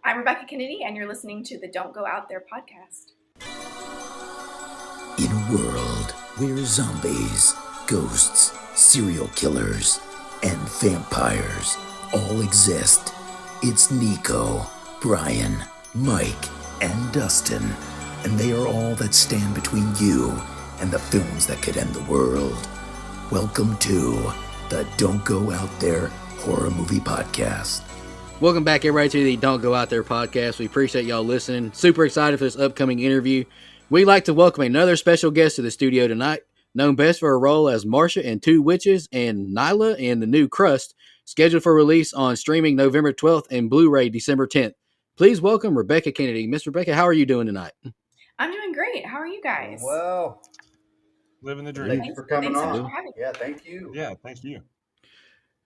I'm Rebekah Kennedy, and you're listening to the Don't Go Out There podcast. In a world where zombies, ghosts, serial killers, and vampires all exist, it's Nico, Brian, Mike, and Dustin, and they are all that stand between you and the films that could end the world. Welcome to the Don't Go Out There Horror Movie Podcast. Welcome back, everybody, to the Don't Go Out There podcast. We appreciate y'all listening. Super excited for this upcoming interview. We'd like to welcome another special guest to the studio tonight, known best for her role as Marcia in Two Witches and Nyla in the new Crust, scheduled for release on streaming November 12th and Blu-ray December 10th. Please welcome Rebekah Kennedy. Miss Rebekah, how are you doing tonight? I'm doing great. How are you guys? Well, living the dream. Thank you for coming Thanks on. so much for having me. Yeah, thank you. Yeah, thank you.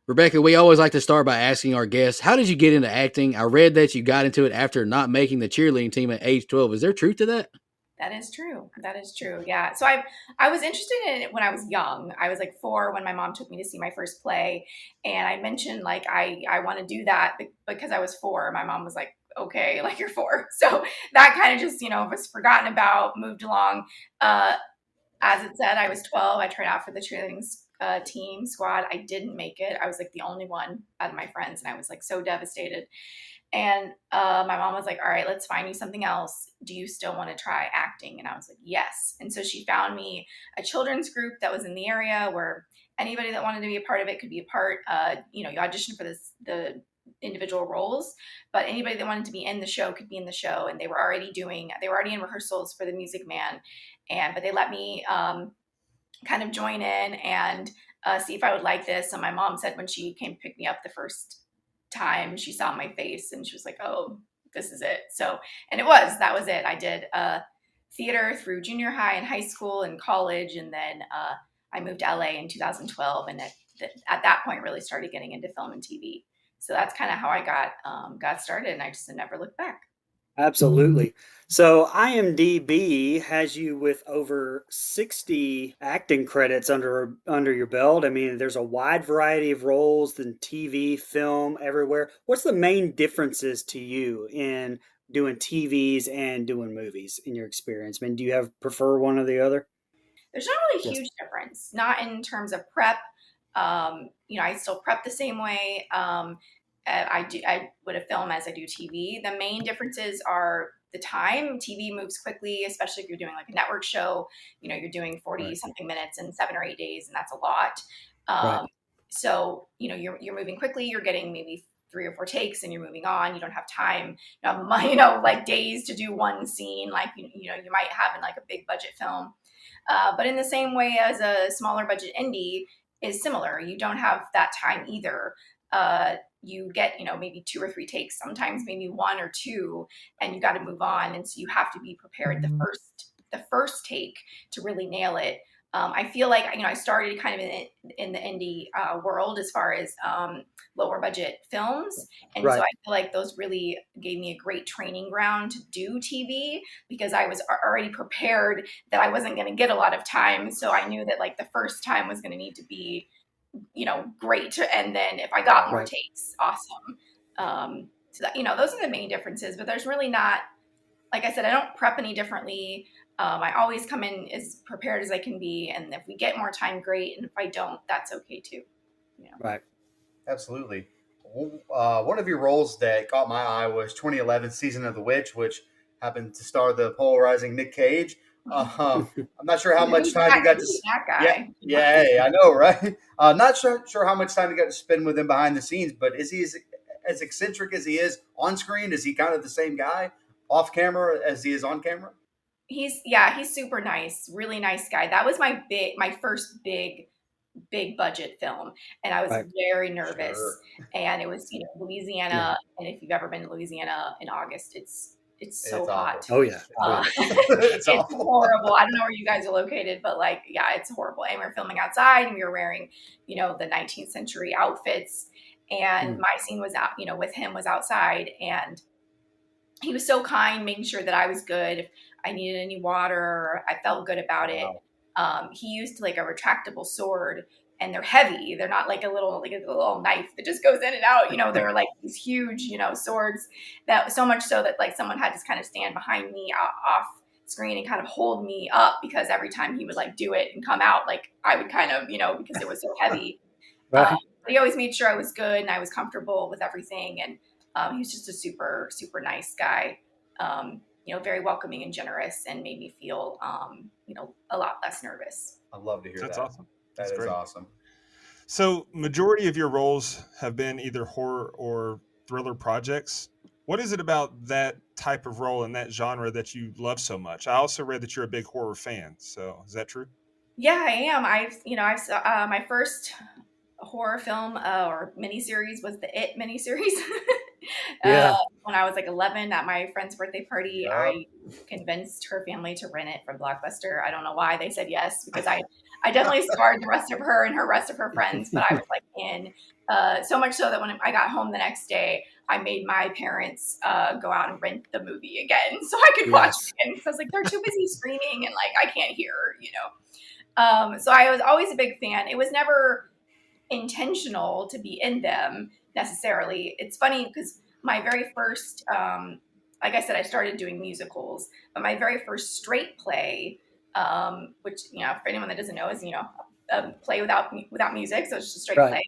Rebekah, we always like to start by asking our guests, how did you get into acting? I read that you got into it after not making the cheerleading team at age 12. Is there truth to that? That is true. That is true. Yeah. So I was interested in it when I was young. I was like 4 when my mom took me to see my first play. And I mentioned like, I want to do that because I was 4. My mom was like, okay, like you're 4. So that kind of just, was forgotten about, moved along. As it said, I was 12. I tried out for the cheerleading team squad. I didn't make it. I was like the only one out of my friends. And I was like so devastated. And my mom was like, all right, let's find you something else. Do you still want to try acting? And I was like, yes. And so she found me a children's group that was in the area where anybody that wanted to be a part of it could be a part. You audition for the individual roles, but anybody that wanted to be in the show could be in the show. And they were already in rehearsals for the Music Man. But they let me kind of join in and see if I would like this. And my mom said when she came to pick me up the first time, she saw my face and she was like, oh, this is it. So, and that was it. I did theater through junior high and high school and college. And then I moved to LA in 2012. And at that point really started getting into film and TV. So that's kind of how I got started. And I just never looked back. Absolutely. So IMDb has you with over 60 acting credits under your belt. I mean, there's a wide variety of roles in TV, film, everywhere. What's the main differences to you in doing TVs and doing movies in your experience? I mean, do you prefer one or the other? There's not really a huge difference, not in terms of prep. I still prep the same way. I would have film as I do TV. The main differences are the time. TV moves quickly, especially if you're doing like a network show. You're doing 40 something minutes in 7 or 8 days, and that's a lot. Right. So you're moving quickly. You're getting maybe 3 or 4 takes, and you're moving on. You don't have time, like days to do one scene, like you might have in like a big budget film. But in the same way as a smaller budget indie is similar, you don't have that time either. You get, maybe 2 or 3 takes, sometimes maybe 1 or 2, and you got to move on. And so you have to be prepared the first take to really nail it. I feel like, I started kind of in the indie world as far as lower budget films. And so I feel like those really gave me a great training ground to do TV because I was already prepared that I wasn't going to get a lot of time. So I knew that like the first time was going to need to be great. And then if I got more takes, awesome. So that, those are the main differences, but there's really not, like I said, I don't prep any differently. I always come in as prepared as I can be. And if we get more time, great. And if I don't, that's okay too. Right. Absolutely. One of your roles that caught my eye was 2011 Season of the Witch, which happened to star the polarizing Nick Cage. I'm not sure how much time you got to. That guy. Yeah, I know, right? Not sure how much time you got to spend with him behind the scenes, but is he as eccentric as he is on screen? Is he kind of the same guy off camera as he is on camera? He's super nice, really nice guy. That was my first big budget film, and I was very nervous. Sure. And it was Louisiana, and if you've ever been to Louisiana in August, it's so hot. Oh yeah. It's horrible. I don't know where you guys are located, but it's horrible. And we're filming outside, and we were wearing, the 19th century outfits. And my scene was out, with him was outside, and he was so kind, making sure that I was good. If I needed any water, I felt good about it. He used like a retractable sword and they're heavy. They're not like a little knife that just goes in and out. They're like these huge, swords, that so much so that like someone had to kind of stand behind me off screen and kind of hold me up, because every time he would like do it and come out, like I would kind of, because it was so heavy. Right. He always made sure I was good and I was comfortable with everything. And he was just a super, super nice guy. Very welcoming and generous, and made me feel, a lot less nervous. I'd love to hear That's that. awesome. That's That is great. awesome. So, majority of your roles have been either horror or thriller projects. What is it about that type of role in that genre that you love so much? I also read that you're a big horror fan. So, is that true? Yeah, I am. My first horror film or miniseries was the It miniseries. Yeah. When I was like 11 at my friend's birthday party, Yep. I convinced her family to rent it from Blockbuster. I don't know why they said yes, because I definitely scarred the rest of her and her rest of her friends, but I was like in. So much so that when I got home the next day, I made my parents go out and rent the movie again so I could watch Yes. it again. Because I was like, they're too busy screaming and like I can't hear. So I was always a big fan. It was never intentional to be in them necessarily. It's funny because my very first, like I said, I started doing musicals, but my very first straight play, which for anyone that doesn't know, is a play without music, so it's just a straight Right.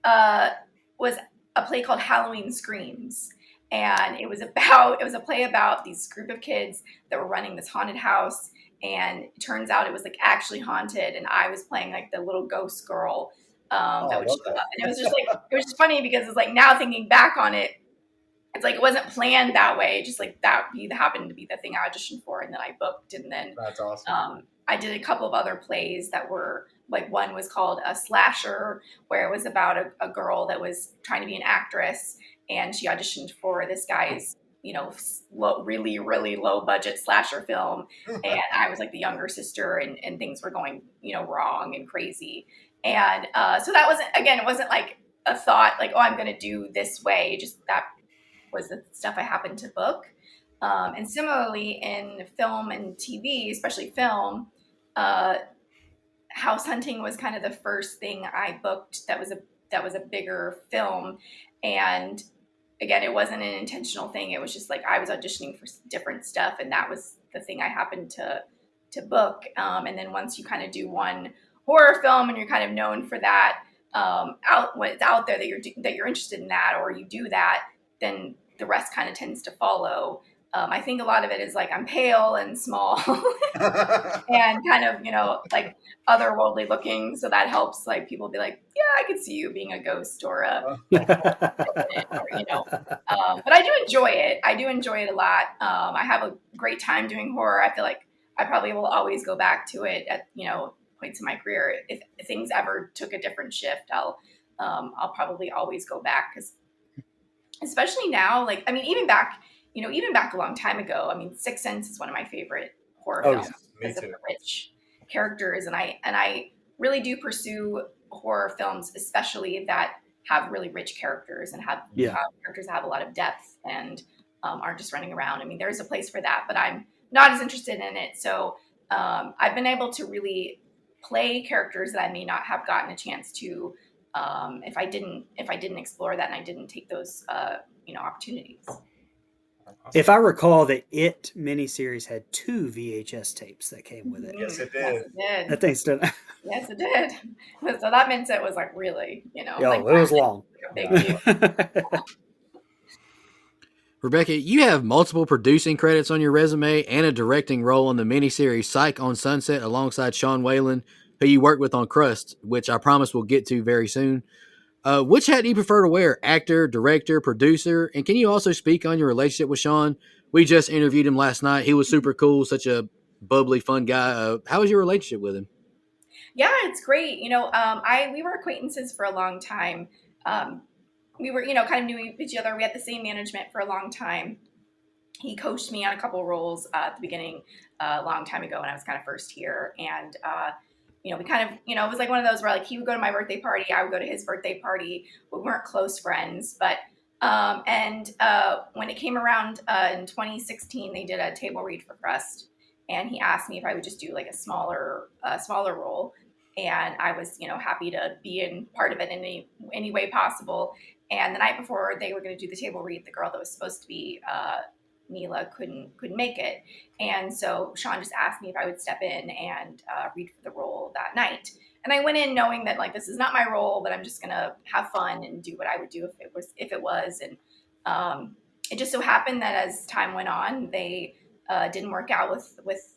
play, was a play called Halloween Screams. And it was a play about these group of kids that were running this haunted house, and it turns out it was like actually haunted, and I was playing like the little ghost girl I that would love show that. up. And it was just like, it was just funny because it's like, now thinking back on it, it's like it wasn't planned that way. Just like that happened to be the thing I auditioned for, and then I booked. And then That's awesome. I did a couple of other plays that were like, one was called a Slasher, where it was about a girl that was trying to be an actress, and she auditioned for this guy's really, really low budget slasher film. And I was like the younger sister, and things were going wrong and crazy. And so that wasn't, again, it wasn't like a thought like, oh, I'm going to do this way. Just that was the stuff I happened to book. And similarly in film and TV, especially film, house hunting was kind of the first thing I booked that was a bigger film. And again, it wasn't an intentional thing. It was just like I was auditioning for different stuff, and that was the thing I happened to book. And then once you kind of do one horror film and you're kind of known for that, what's out there that you're interested in that, or you do that, then the rest kind of tends to follow. I think a lot of it is like I'm pale and small and kind of, like otherworldly looking. So that helps, like people be like, yeah, I could see you being a ghost or a, but I do enjoy it. I do enjoy it a lot. I have a great time doing horror. I feel like I probably will always go back to it at, points in my career. If things ever took a different shift, I'll probably always go back, because especially now, like, I mean, even back a long time ago, I mean, Sixth Sense is one of my favorite horror Oh, films Me because of too. the rich characters. And I really do pursue horror films, especially that have really rich characters and have characters that have a lot of depth and aren't just running around. I mean, there's a place for that, but I'm not as interested in it. So I've been able to really play characters that I may not have gotten a chance to if I didn't explore that and I didn't take those opportunities. If I recall, the It miniseries had 2 VHS tapes that came with it. Yes, it Yes, did. it did. That thing stood. Yes, it did. So that meant it was like really, like It was long. a big deal. Rebekah, you have multiple producing credits on your resume and a directing role on the miniseries Psych on Sunset alongside Sean Whalen, who you worked with on Crust, which I promise we'll get to very soon. Which hat do you prefer to wear? Actor, director, producer? And can you also speak on your relationship with Sean? We just interviewed him last night. He was super cool, such a bubbly, fun guy. How was your relationship with him? Yeah, it's great. We were acquaintances for a long time. We were, kind of knew each other. We had the same management for a long time. He coached me on a couple roles at the beginning, a long time ago when I was kind of first here. And, we kind of, it was like one of those where like he would go to my birthday party, I would go to his birthday party. We weren't close friends, but, when it came around in 2016, they did a table read for Crust. And he asked me if I would just do like a smaller role. and I was, happy to be in part of it in any way possible. And the night before they were going to do the table read, the girl that was supposed to be Neela couldn't make it, and so Sean just asked me if I would step in and read for the role that night. And I went in knowing that like this is not my role, but I'm just gonna have fun and do what I would do if it was. And it just so happened that as time went on, they didn't work out with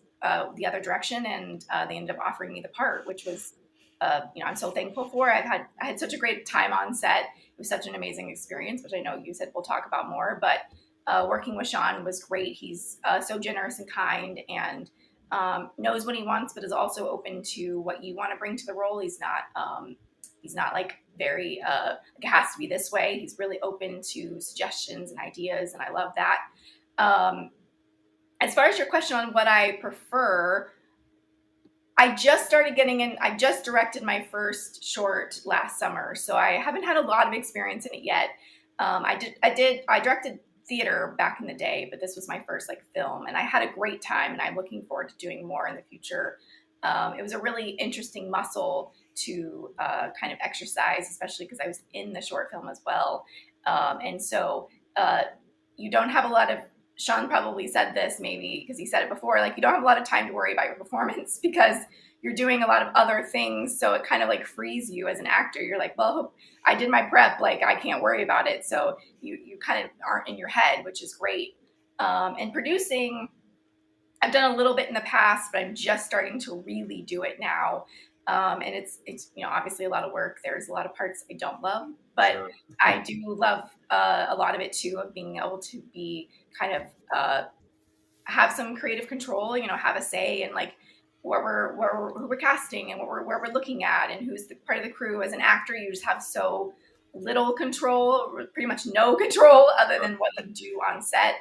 the other direction, and they ended up offering me the part, which was I'm so thankful for. I had such a great time on set. It was such an amazing experience, which I know you said we'll talk about more. But working with Sean was great. He's so generous and kind, and knows what he wants, but is also open to what you want to bring to the role. He's not like very like it has to be this way. He's really open to suggestions and ideas, and I love that. As far as your question on what I prefer, I just started getting in. I just directed my first short last summer, so I haven't had a lot of experience in it yet. I directed theater back in the day, but this was my first like film, and I had a great time, and I'm looking forward to doing more in the future. It was a really interesting muscle to kind of exercise, especially because I was in the short film as well. And so you don't have a lot of, Sean probably said this maybe because he said it before, like you don't have a lot of time to worry about your performance because you're doing a lot of other things. So it kind of like frees you as an actor. You're like, well, I did my prep, like I can't worry about it. So you kind of aren't in your head, which is great. And producing, I've done a little bit in the past, but I'm just starting to really do it now. And it's obviously a lot of work. There's a lot of parts I don't love, but sure. I do love a lot of it too, of being able to be kind of have some creative control, have a say in like who we're casting and where we're looking at and who's the part of the crew. As an actor, you just have so little control, pretty much no control other than what you do on set.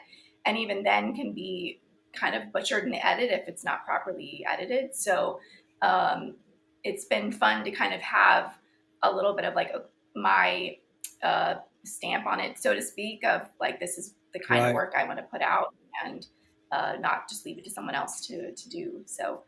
And even then can be kind of butchered in the edit if it's not properly edited. So it's been fun to kind of have a little bit of like my stamp on it, so to speak, of like, this is the kind of work I want to put out and not just leave it to someone else to do. So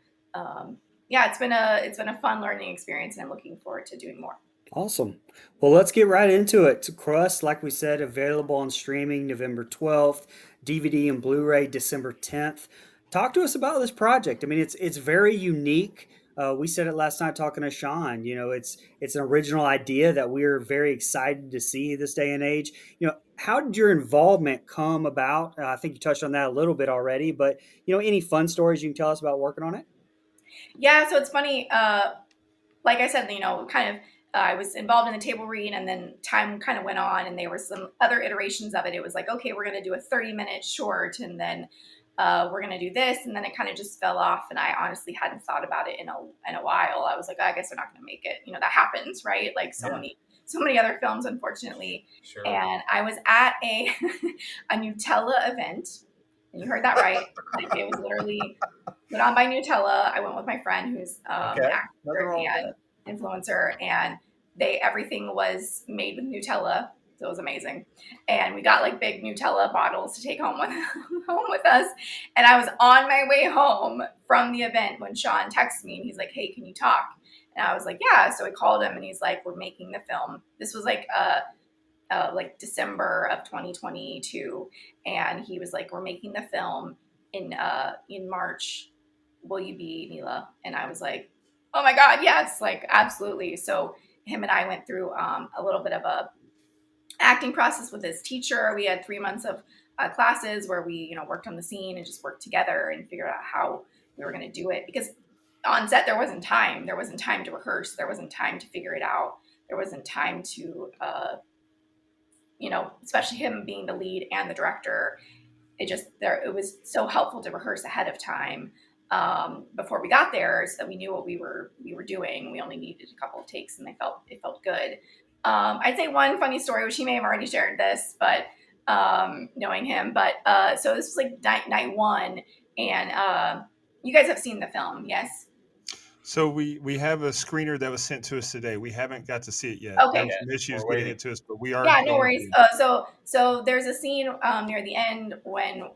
it's been a fun learning experience, and I'm looking forward to doing more. Awesome. Well, let's get right into it. Crust, like we said, available on streaming November 12th, DVD and Blu-ray December 10th. Talk to us about this project. I mean, it's very unique. We said it last night talking to Sean. It's an original idea that we're very excited to see this day and age. How did your involvement come about? I think you touched on that a little bit already, but any fun stories you can tell us about working on it? Yeah, so it's funny. Like I said, kind of. I was involved in the table read, and then time kind of went on, and there were some other iterations of it. It was like, okay, we're going to do a 30-minute short, and then we're going to do this, and then it kind of just fell off. And I honestly hadn't thought about it in a while. I was like, I guess we're not going to make it. That happens, right? Like so many other films, unfortunately. Sure. And I was at a Nutella event, and you heard that right. Like, it was literally put on by Nutella. I went with my friend who's an actor and influencer, and everything was made with Nutella, so it was amazing. And we got like big Nutella bottles to take home with us. And I was on my way home from the event when Sean texted me, and he's like, "Hey, can you talk?" And I was like, "Yeah." So I called him, and he's like, "We're making the film." This was like December of 2022, and he was like, "We're making the film in March. Will you be Neela?" And I was like, oh my God, yes, like absolutely. So him and I went through a little bit of a acting process with his teacher. We had 3 months of classes where we, worked on the scene and just worked together and figured out how we were going to do it. Because on set, there wasn't time. There wasn't time to rehearse. There wasn't time to figure it out. There wasn't time to, especially him being the lead and the director. It was so helpful to rehearse ahead of time. Before we got there, so that we knew what we were doing. We only needed a couple of takes, and it felt good. I'd say one funny story, which he may have already shared this, but knowing him. But so this was like night one, and you guys have seen the film, yes? So we have a screener that was sent to us today. We haven't got to see it yet. Okay. There's some issues getting it to us, but we are. Yeah, no worries. So there's a scene near the end when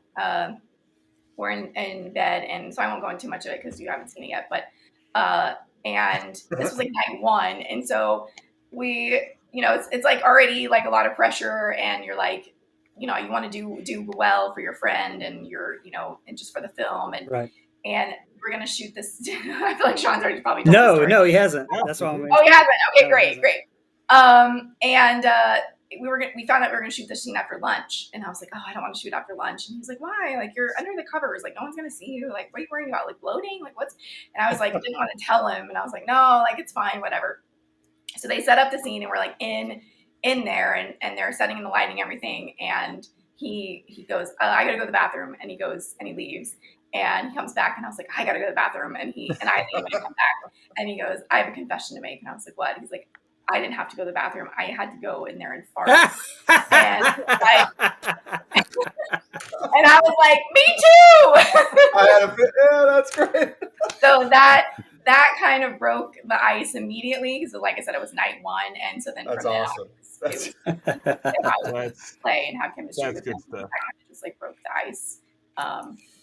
we're in bed, and so I won't go into too much of it because you haven't seen it yet. But and this was like night one, and so we, it's like already like a lot of pressure, and you're like, you want to do well for your friend, and you're, and just for the film, Right. and we're gonna shoot this. I feel like Sean's already probably told the story. No, he hasn't. That's why I'm. Oh, he hasn't. Okay, No, great. And we found out we were gonna shoot this scene after lunch, and I was like, oh, I don't want to shoot after lunch. And he was like, why? Like, you're under the covers. Like, no one's gonna see you. Like, what are you worrying about? Like, bloating? Like, what's? And I was like, didn't want to tell him, and I was like, no, like, it's fine, whatever. So they set up the scene, and we're like in there, and they're setting the lighting, everything, and he goes, I gotta go to the bathroom, and he goes and he leaves. And he comes back, and I was like, I gotta go to the bathroom. And I leave, and he comes back, and he goes, I have a confession to make. And I was like, what? He's like, I didn't have to go to the bathroom. I had to go in there and fart. And I was like, me too. That's great. So that kind of broke the ice immediately, because, like I said, it was night one, and so then that's from awesome. Then I would play and have chemistry with him. Stuff. That kind of just like broke the ice.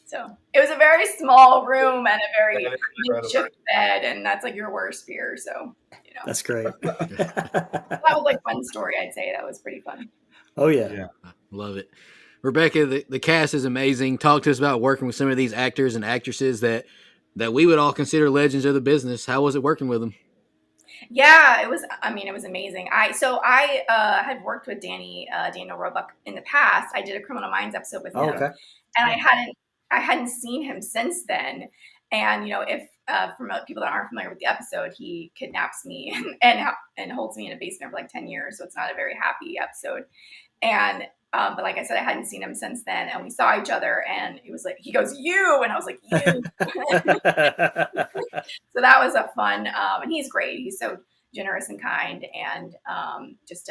So it was a very small room and a very makeshift bed, and that's like your worst fear. So, That's great. That was like one story, I'd say. That was pretty fun. Oh, yeah. Love it. Rebekah, the cast is amazing. Talk to us about working with some of these actors and actresses that we would all consider legends of the business. How was it working with them? Yeah, it was amazing. I had worked with Daniel Roebuck in the past. I did a Criminal Minds episode with him. Okay. And I hadn't seen him since then. And, if for people that aren't familiar with the episode, he kidnaps me and holds me in a basement for like 10 years. So it's not a very happy episode. And, but like I said, I hadn't seen him since then, and we saw each other, and it was like, he goes, you, and I was like, you. So that was a fun, and he's great. He's so generous and kind, and just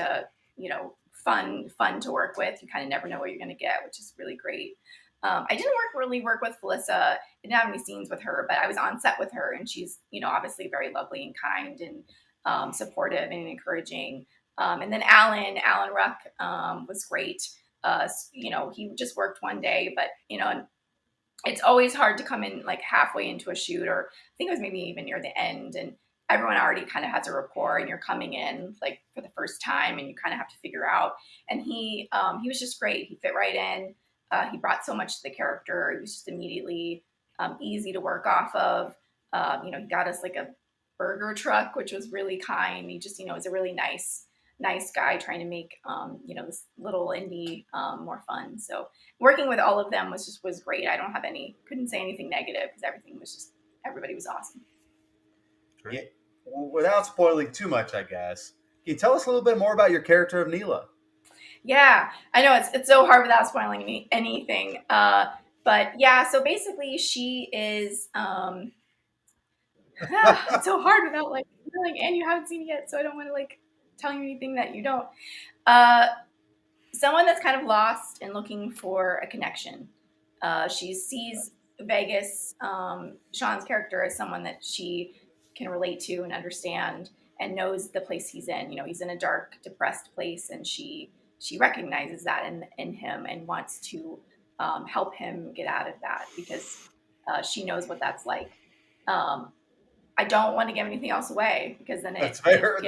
fun to work with. You kind of never know what you're going to get, which is really great. I didn't really work with Felissa. I didn't have any scenes with her, but I was on set with her, and she's, obviously very lovely and kind and supportive and encouraging. And then Alan Ruck was great. He just worked one day, but, it's always hard to come in like halfway into a shoot, or I think it was maybe even near the end, and everyone already kind of has a rapport, and you're coming in like for the first time, and you kind of have to figure out. And he was just great. He fit right in. He brought so much to the character. He was just immediately easy to work off of. He got us like a burger truck, which was really kind. He just, was a really nice guy trying to make, this little indie more fun. So working with all of them was great. I couldn't say anything negative, because everybody was awesome. Yeah. Well, without spoiling too much, I guess, can you tell us a little bit more about your character of Neela? Yeah, I know it's so hard without spoiling anything. But yeah, so basically she is, it's so hard without and you haven't seen it yet, so I don't want to tell you anything that you don't. Someone that's kind of lost and looking for a connection. She sees Vegas, Sean's character, as someone that she can relate to and understand, and knows the place he's in. He's in a dark, depressed place, and she recognizes that in him, and wants to help him get out of that, because she knows what that's like. I don't want to give anything else away, because then that's fair.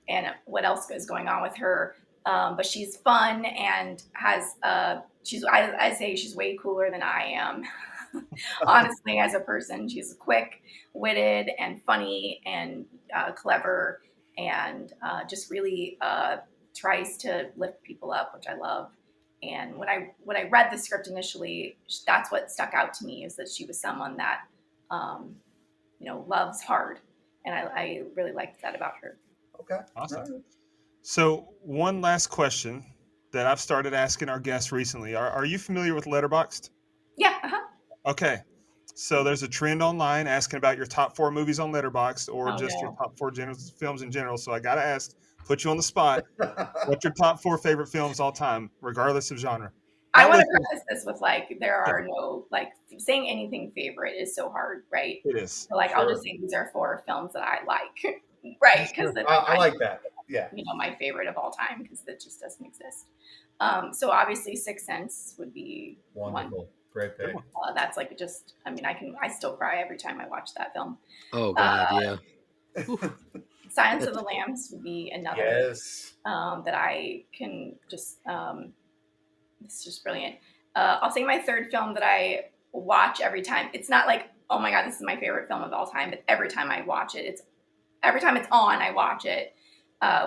And what else is going on with her. But she's fun, and has I say she's way cooler than I am. Honestly, as a person, she's quick-witted and funny and clever, and just really tries to lift people up, which I love. And when I read the script initially, that's what stuck out to me, is that she was someone that loves hard, and I really liked that about her. Okay, awesome. Right. So one last question that I've started asking our guests recently: Are you familiar with Letterboxd? Yeah. Okay. So there's a trend online asking about your top 4 movies on Letterboxd, or your top 4 films in general. So I got to ask, put you on the spot. What's your top 4 favorite films all time, regardless of genre? I want to preface this with there are no saying anything favorite is so hard, right? It is. So I'll just say these are 4 films that I like, right? Because I like that. Yeah. My favorite of all time, because that just doesn't exist. So obviously, Sixth Sense would be wonderful. Great pick. That's like just, I mean, I still cry every time I watch that film. Oh God, yeah. Silence of the Lambs would be another Yes. that I can just, it's just brilliant. I'll say my third film that I watch every time. It's not like, oh my God, this is my favorite film of all time, but every time I watch it, every time it's on, I watch it,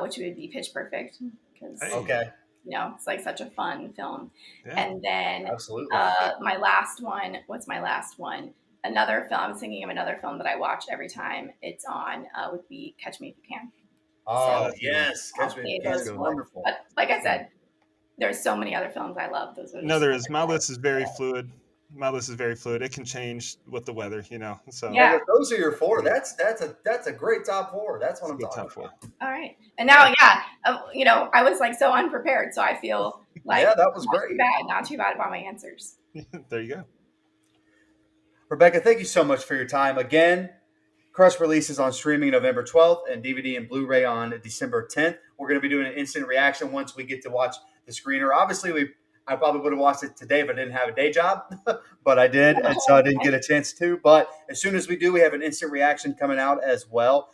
which would be Pitch Perfect. Because, Okay. it's like such a fun film. Yeah. And then Absolutely. my last one, what's my last one? Another film, I was thinking of another film that I watch every time it's on, would be Catch Me If You Can. Oh, So, yes. Catch Me If You Can is wonderful. But like I said, there's so many other films I love. Those are No, there is. My list is very fluid. It can change with the weather, So Yeah. Well, if those are your four. That's a great top four. That's what I'm it's a talking good top four. about. All right. And now, I was like so unprepared, so I feel like Yeah, that was not great. Not too bad about my answers. There you go. Rebekah, thank you so much for your time. Again, Crust releases on streaming November 12th and DVD and Blu-ray on December 10th. We're going to be doing an instant reaction once we get to watch the screener. Obviously, I probably would have watched it today if I didn't have a day job, but I did, and so I didn't get a chance to. But as soon as we do, we have an instant reaction coming out as well.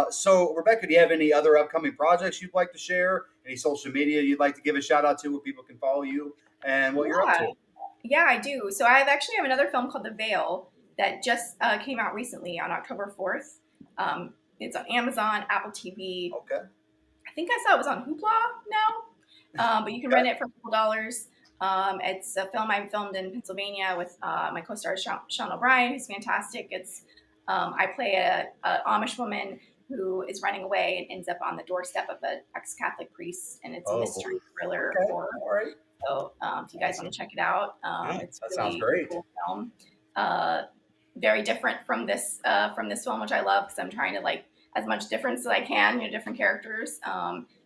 So, Rebekah, do you have any other upcoming projects you'd like to share? Any social media you'd like to give a shout out to where people can follow you and what you're up to? Yeah, I do. So I actually have another film called The Veil that just came out recently on October 4th. It's on Amazon, Apple TV. Okay. I think I saw it was on Hoopla now, but you can rent it for $4. It's a film I filmed in Pennsylvania with my co-star Sean O'Brien, who's fantastic. I play a Amish woman who is running away and ends up on the doorstep of an ex-Catholic priest, and it's a mystery thriller horror. All right. So if you guys want to check it out, it's that really sounds great. Cool film. Very different from this film, which I love because I'm trying to like as much difference as I can, different characters.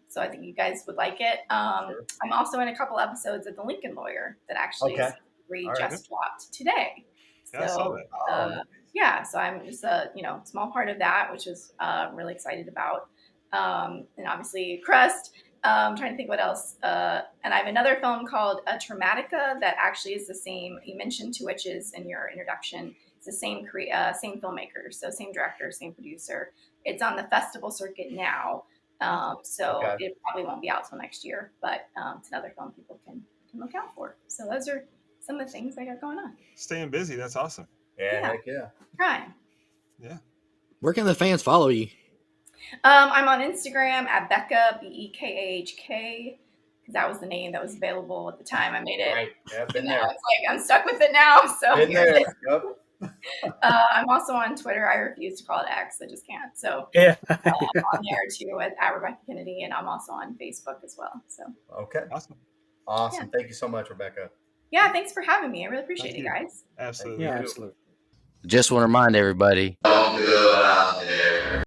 So I think you guys would like it. Sure. I'm also in a couple episodes of The Lincoln Lawyer that actually just dropped today. Yeah, I saw that. Yeah, so I'm just a small part of that, which is really excited about. And obviously Crust. I'm trying to think what else. And I have another film called Traumatica that actually is the same. You mentioned Two Witches in your introduction. It's the same same filmmaker, so same director, same producer. It's on the festival circuit now, so it probably won't be out till next year. But it's another film people can look out for. So those are some of the things I got going on. Staying busy. That's awesome. Yeah, heck yeah. Trying. Yeah. Where can the fans follow you? I'm on Instagram at Becca BEKAHK because that was the name that was available at the time I made it. Right. Yeah, been Now there. it's like I'm stuck with it now. So Been there. Yep. I'm also on Twitter. I refuse to call it X. I just can't. So Yeah. I'm on there too at Rebekah Kennedy, and I'm also on Facebook as well. So Okay. Awesome. Awesome. Yeah. Thank you so much, Rebekah. yeah, thanks for having me. I really appreciate Thank it, you. guys. Absolutely. Yeah, absolutely. Just want to remind everybody,